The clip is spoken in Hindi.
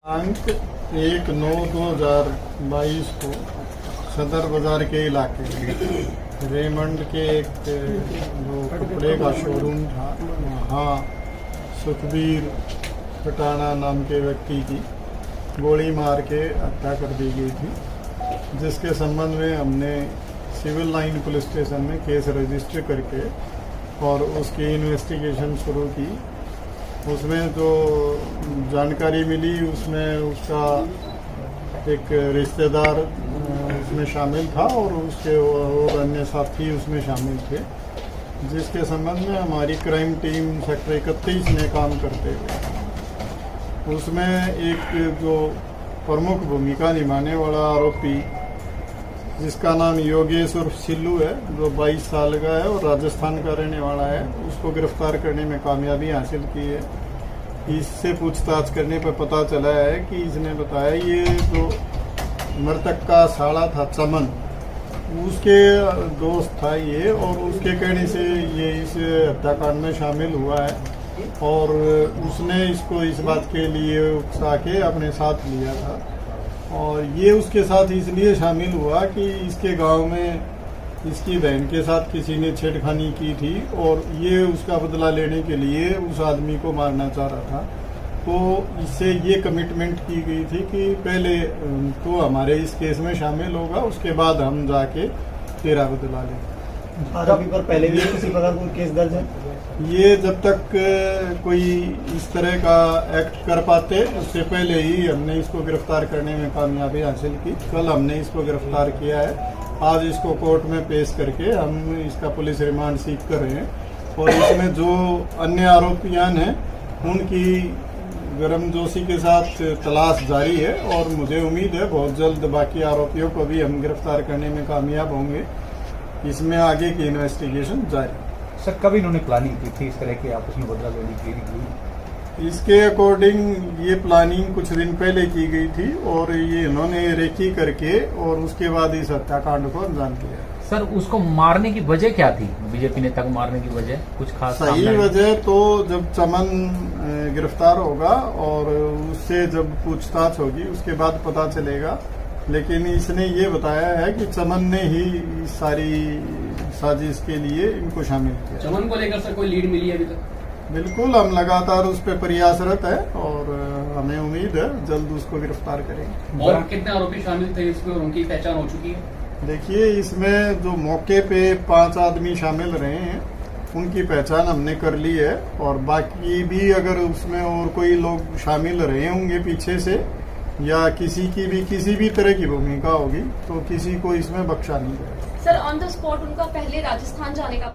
अंक 1/9/2022 को सदर बाजार के इलाके में रेमंड के एक जो कपड़े का शोरूम था वहाँ सुखबीर पटाना नाम के व्यक्ति की गोली मार के हत्या कर दी गई थी, जिसके संबंध में हमने सिविल लाइन पुलिस स्टेशन में केस रजिस्टर करके और उसकी इन्वेस्टिगेशन शुरू की। उसमें जो जानकारी मिली उसमें उसका एक रिश्तेदार उसमें शामिल था और उसके और अन्य साथी उसमें शामिल थे, जिसके संबंध में हमारी क्राइम टीम सेक्टर 31 ने काम करते हुए उसमें एक जो प्रमुख भूमिका निभाने वाला आरोपी जिसका नाम योगेश उर्फ सिल्लू है, जो 22 साल का है और राजस्थान का रहने वाला है, उसको गिरफ्तार करने में कामयाबी हासिल की है। इससे पूछताछ करने पर पता चला है कि इसने बताया ये जो मृतक का साला था चमन, उसके दोस्त था ये, और उसके कहने से ये इस हत्याकांड में शामिल हुआ है और उसने इसको इस बात के लिए उकसा के अपने साथ लिया था। और ये उसके साथ इसलिए शामिल हुआ कि इसके गांव में इसकी बहन के साथ किसी ने छेड़खानी की थी और ये उसका बदला लेने के लिए उस आदमी को मारना चाह रहा था। तो इससे ये कमिटमेंट की गई थी कि पहले तो हमारे इस केस में शामिल होगा, उसके बाद हम जाके तेरा बदला लेंगे। आरोपी पर पहले भी किसी प्रकार कोई केस दर्ज है? ये जब तक कोई इस तरह का एक्ट कर पाते उससे पहले ही हमने इसको गिरफ्तार करने में कामयाबी हासिल की। कल हमने इसको गिरफ्तार किया है, आज इसको कोर्ट में पेश करके हम इसका पुलिस रिमांड सीख कर रहे हैं और इसमें जो अन्य आरोपियां हैं उनकी गर्मजोशी के साथ तलाश जारी है और मुझे उम्मीद है बहुत जल्द बाकी आरोपियों को भी हम गिरफ्तार करने में कामयाब होंगे। इसमें आगे की इन्वेस्टिगेशन जारी। सर, कब इन्होंने प्लानिंग की थी इस तरह की आपस में बदला लेने की? इसके अकॉर्डिंग ये प्लानिंग कुछ दिन पहले की गई थी और ये इन्होंने रेकी करके और उसके बाद इस हत्याकांड को अंजाम दिया। सर, उसको मारने की वजह क्या थी? बीजेपी नेता को मारने की वजह कुछ खास? सही वजह तो जब चमन गिरफ्तार होगा और उससे जब पूछताछ होगी उसके बाद पता चलेगा, लेकिन इसने ये बताया है कि चमन ने ही इस सारी साजिश के लिए इनको शामिल किया। चमन को लेकर सर कोई लीड मिली है अभी तक? बिल्कुल, हम लगातार उस पर प्रयासरत है और हमें उम्मीद है जल्द उसको गिरफ्तार करेंगे। और कितने आरोपी शामिल थे इसमें और उनकी पहचान हो चुकी है? देखिए, इसमें जो मौके पे 5 आदमी शामिल रहे हैं उनकी पहचान हमने कर ली है और बाकी भी अगर उसमें और कोई लोग शामिल रहे होंगे पीछे से या किसी भी तरह की भूमिका होगी तो किसी को इसमें बख्शा नहीं जाएगा। सर, ऑन द स्पॉट उनका पहले राजस्थान जाने का